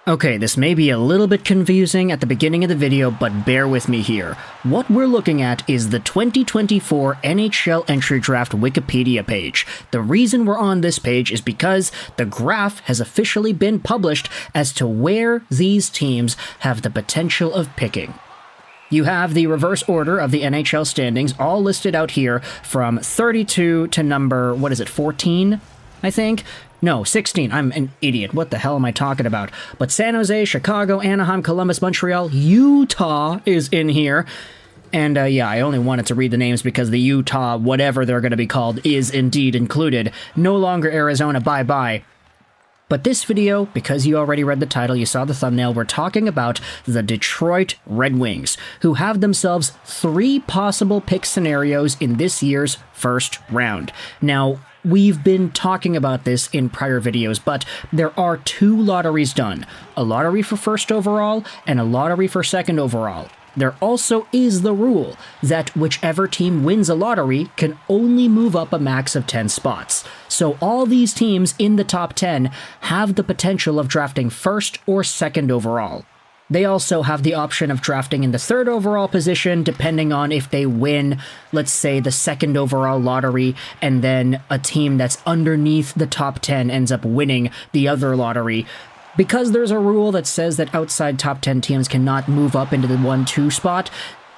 Okay, this may be a little bit confusing at the beginning of the video, but bear with me here. What we're looking at is the 2024 NHL Entry Draft Wikipedia page. The reason we're on this page is because the graph has officially been published as to where these teams have the potential of picking. You have the reverse order of the NHL standings all listed out here from 32 to number, 14, I think? No, 16. I'm an idiot. What the hell am I talking about? But San Jose, Chicago, Anaheim, Columbus, Montreal, Utah is in here. And yeah, I only wanted to read the names because the Utah, whatever they're going to be called, is indeed included. No longer Arizona, bye-bye. But this video, because you already read the title, you saw the thumbnail, we're talking about the Detroit Red Wings, who have themselves 3 possible pick scenarios in this year's first round. Now, we've been talking about this in prior videos, but there are 2 lotteries done. A lottery for first overall and a lottery for second overall. There also is the rule that whichever team wins a lottery can only move up a max of 10 spots. So all these teams in the top 10 have the potential of drafting first or second overall. They also have the option of drafting in the third overall position depending on if they win, let's say, the second overall lottery, and then a team that's underneath the top 10 ends up winning the other lottery. Because there's a rule that says that outside top 10 teams cannot move up into the 1-2 spot,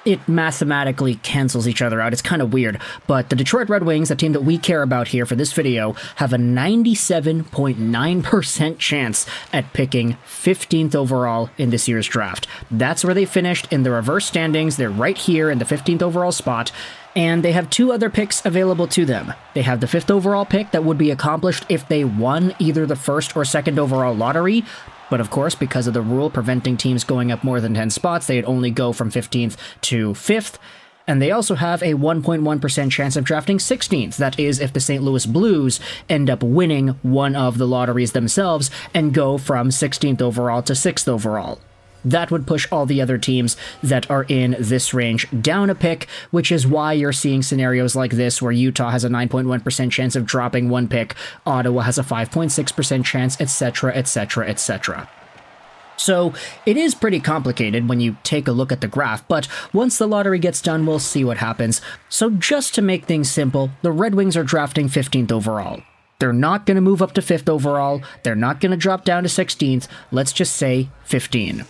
it mathematically cancels each other out. It's kind of weird, but the Detroit Red Wings, the team that we care about here for this video, have a 97.9% chance at picking 15th overall in this year's draft. That's where they finished in the reverse standings. They're right here in the 15th overall spot, and they have 2 other picks available to them. They have the 5th overall pick that would be accomplished if they won either the first or second overall lottery, but of course, because of the rule preventing teams going up more than 10 spots, they'd only go from 15th to 5th. And they also have a 1.1% chance of drafting 16th. That is, if the St. Louis Blues end up winning one of the lotteries themselves and go from 16th overall to 6th overall. That would push all the other teams that are in this range down a pick, which is why you're seeing scenarios like this where Utah has a 9.1% chance of dropping 1 pick, Ottawa has a 5.6% chance, etc., etc., etc. So it is pretty complicated when you take a look at the graph, but once the lottery gets done, we'll see what happens. So just to make things simple, the Red Wings are drafting 15th overall. They're not going to move up to 5th overall, they're not going to drop down to 16th, let's just say 15.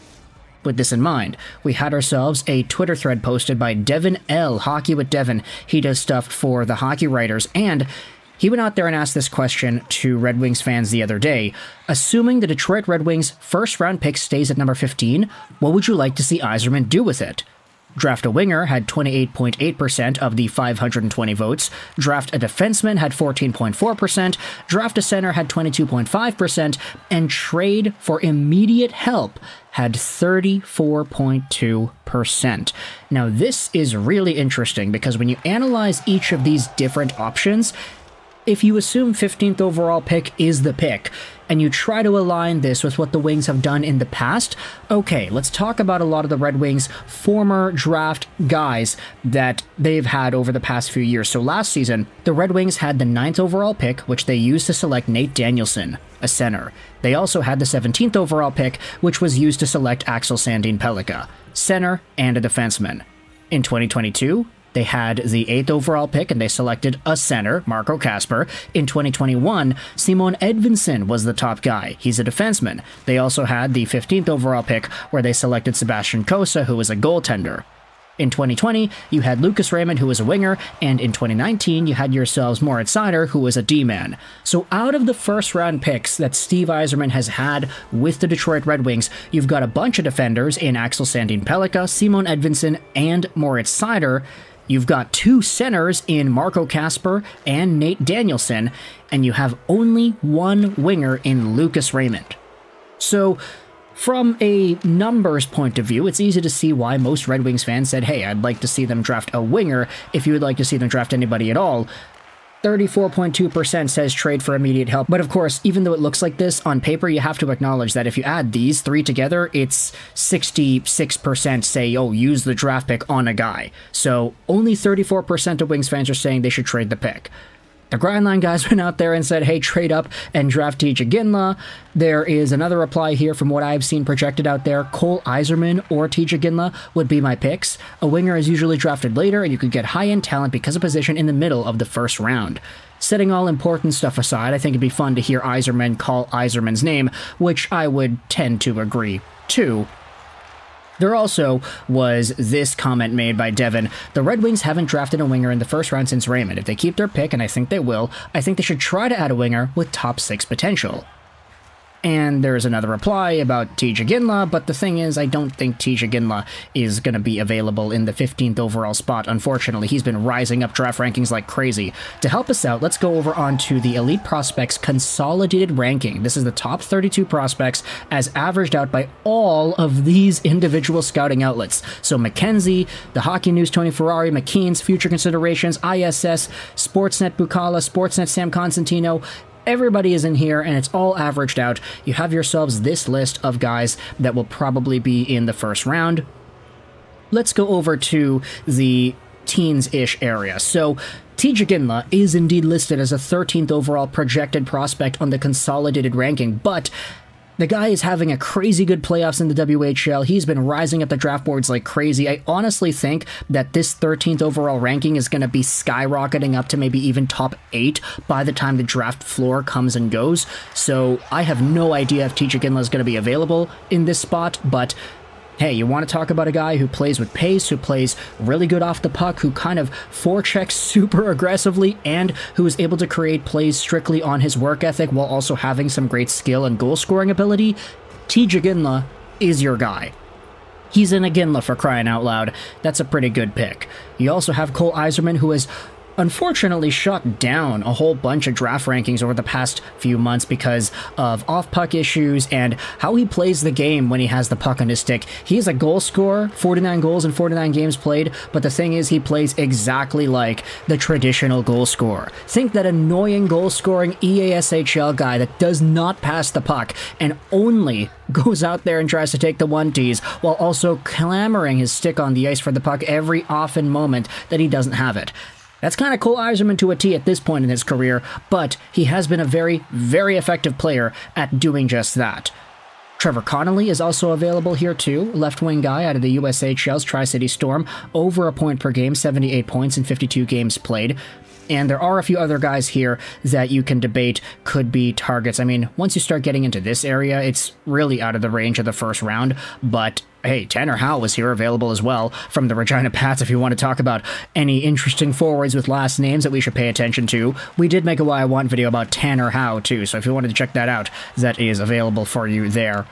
With this in mind, we had ourselves a Twitter thread posted by Devin L. Hockey with Devin. He does stuff for the hockey writers, and he went out there and asked this question to Red Wings fans the other day. Assuming the Detroit Red Wings' first-round pick stays at number 15, what would you like to see Eiserman do with it? Draft a winger had 28.8% of the 520 votes, draft a defenseman had 14.4%, draft a center had 22.5%, and trade for immediate help had 34.2%. Now this is really interesting because when you analyze each of these different options, if you assume 15th overall pick is the pick, and you try to align this with what the Wings have done in the past, okay, let's talk about a lot of the Red Wings' former draft guys that they've had over the past few years. So last season, the Red Wings had the 9th overall pick, which they used to select Nate Danielson, a center. They also had the 17th overall pick, which was used to select Axel Sandin-Pellikka, center and a defenseman. In 2022, they had the 8th overall pick and they selected a center, Marco Kasper. In 2021, Simon Edvinsson was the top guy. He's a defenseman. They also had the 15th overall pick where they selected Sebastian Cossa, who was a goaltender. In 2020, you had Lucas Raymond, who was a winger, and in 2019, you had yourselves Moritz Seider, who was a D-man. So out of the first-round picks that Steve Eiserman has had with the Detroit Red Wings, you've got a bunch of defenders in Axel Sandin-Pellikka, Simon Edvinsson, and Moritz Seider. You've got 2 centers in Marco Kasper and Nate Danielson, and you have only 1 winger in Lucas Raymond. So from a numbers point of view, it's easy to see why most Red Wings fans said, hey, I'd like to see them draft a winger if you would like to see them draft anybody at all. 34.2% says trade for immediate help. But of course, even though it looks like this, on paper you have to acknowledge that if you add these 3 together, it's 66% say, oh, use the draft pick on a guy. So only 34% of Wings fans are saying they should trade the pick. The Grindline guys went out there and said, hey, trade up and draft Ginla. There is another reply here from what I've seen projected out there. Cole Eiserman or Ginla would be my picks. A winger is usually drafted later, and you could get high-end talent because of position in the middle of the first round. Setting all important stuff aside, I think it'd be fun to hear Eiserman call Eiserman's name, which I would tend to agree to. There also was this comment made by Devin. The Red Wings haven't drafted a winger in the first round since Raymond. If they keep their pick, and I think they will, I think they should try to add a winger with top 6 potential. And there's another reply about Ginla, but the thing is, I don't think Ginla is going to be available in the 15th overall spot, unfortunately. He's been rising up draft rankings like crazy. To help us out, let's go over onto the Elite Prospects Consolidated Ranking. This is the top 32 prospects as averaged out by all of these individual scouting outlets. So Mackenzie, the Hockey News Tony Ferrari, McKean's, Future Considerations, ISS, Sportsnet Bucala, Sportsnet Sam Constantino. Everybody is in here, and it's all averaged out. You have yourselves this list of guys that will probably be in the first round. Let's go over to the teens-ish area. So, Ginla is indeed listed as a 13th overall projected prospect on the consolidated ranking, but the guy is having a crazy good playoffs in the WHL. He's been rising up the draft boards like crazy. I honestly think that this 13th overall ranking is going to be skyrocketing up to maybe even top 8 by the time the draft floor comes and goes. So I have no idea if Ginla is going to be available in this spot, but hey, you want to talk about a guy who plays with pace, who plays really good off the puck, who kind of forechecks super aggressively, and who is able to create plays strictly on his work ethic while also having some great skill and goal-scoring ability? Ginla is your guy. He's in a Ginla, for crying out loud. That's a pretty good pick. You also have Cole Eiserman, who is unfortunately shot down a whole bunch of draft rankings over the past few months because of off-puck issues and how he plays the game when he has the puck on his stick. He's a goal scorer, 49 goals in 49 games played, but the thing is, he plays exactly like the traditional goal scorer. Think that annoying goal-scoring EASHL guy that does not pass the puck and only goes out there and tries to take the one-tees while also clamoring his stick on the ice for the puck every often moment that he doesn't have it. That's kind of Cole Eiserman to a T at this point in his career, but he has been a very, very effective player at doing just that. Trevor Connolly is also available here too, left-wing guy out of the USHL's Tri-City Storm, over a point per game, 78 points in 52 games played. And there are a few other guys here that you can debate could be targets. I mean, once you start getting into this area, it's really out of the range of the first round, but hey, Tanner Howe was here available as well from the Regina Pats if you want to talk about any interesting forwards with last names that we should pay attention to. We did make a Why I Want video about Tanner Howe too, so if you wanted to check that out, that is available for you there.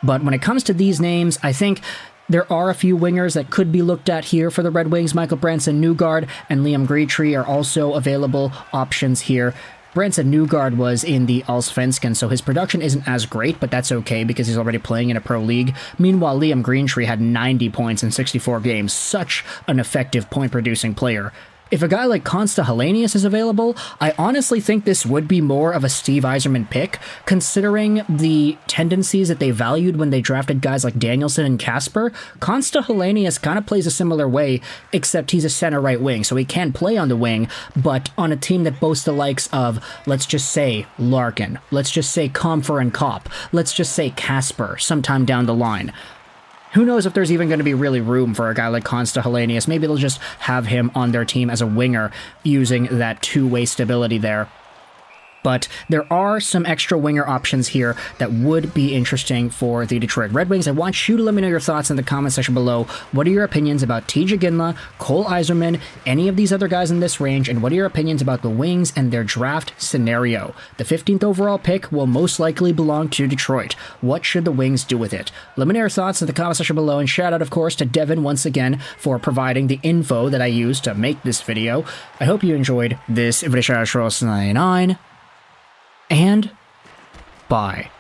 But when it comes to these names, I think there are a few wingers that could be looked at here for the Red Wings. Michael Brandsegg-Nygård and Liam Ritchie are also available options here. Brandsegg-Nygård was in the Allsvenskan, so his production isn't as great, but that's okay because he's already playing in a pro league. Meanwhile, Liam Ritchie had 90 points in 64 games. Such an effective point-producing player. If a guy like Konsta Helenius is available, I honestly think this would be more of a Steve Eiserman pick, considering the tendencies that they valued when they drafted guys like Danielson and Kasper. Konsta Helenius kind of plays a similar way, except he's a center right wing, so he can play on the wing, but on a team that boasts the likes of, let's just say, Larkin, let's just say Comfer and Kopp, let's just say Kasper sometime down the line. Who knows if there's even going to be really room for a guy like Konsta Helenius. Maybe they'll just have him on their team as a winger using that two-way stability there. But there are some extra winger options here that would be interesting for the Detroit Red Wings. I want you to let me know your thoughts in the comment section below. What are your opinions about Ginla, Cole Eiserman, any of these other guys in this range, and what are your opinions about the Wings and their draft scenario? The 15th overall pick will most likely belong to Detroit. What should the Wings do with it? Let me know your thoughts in the comment section below, and shout out, of course, to Devin once again for providing the info that I used to make this video. I hope you enjoyed this video, and bye.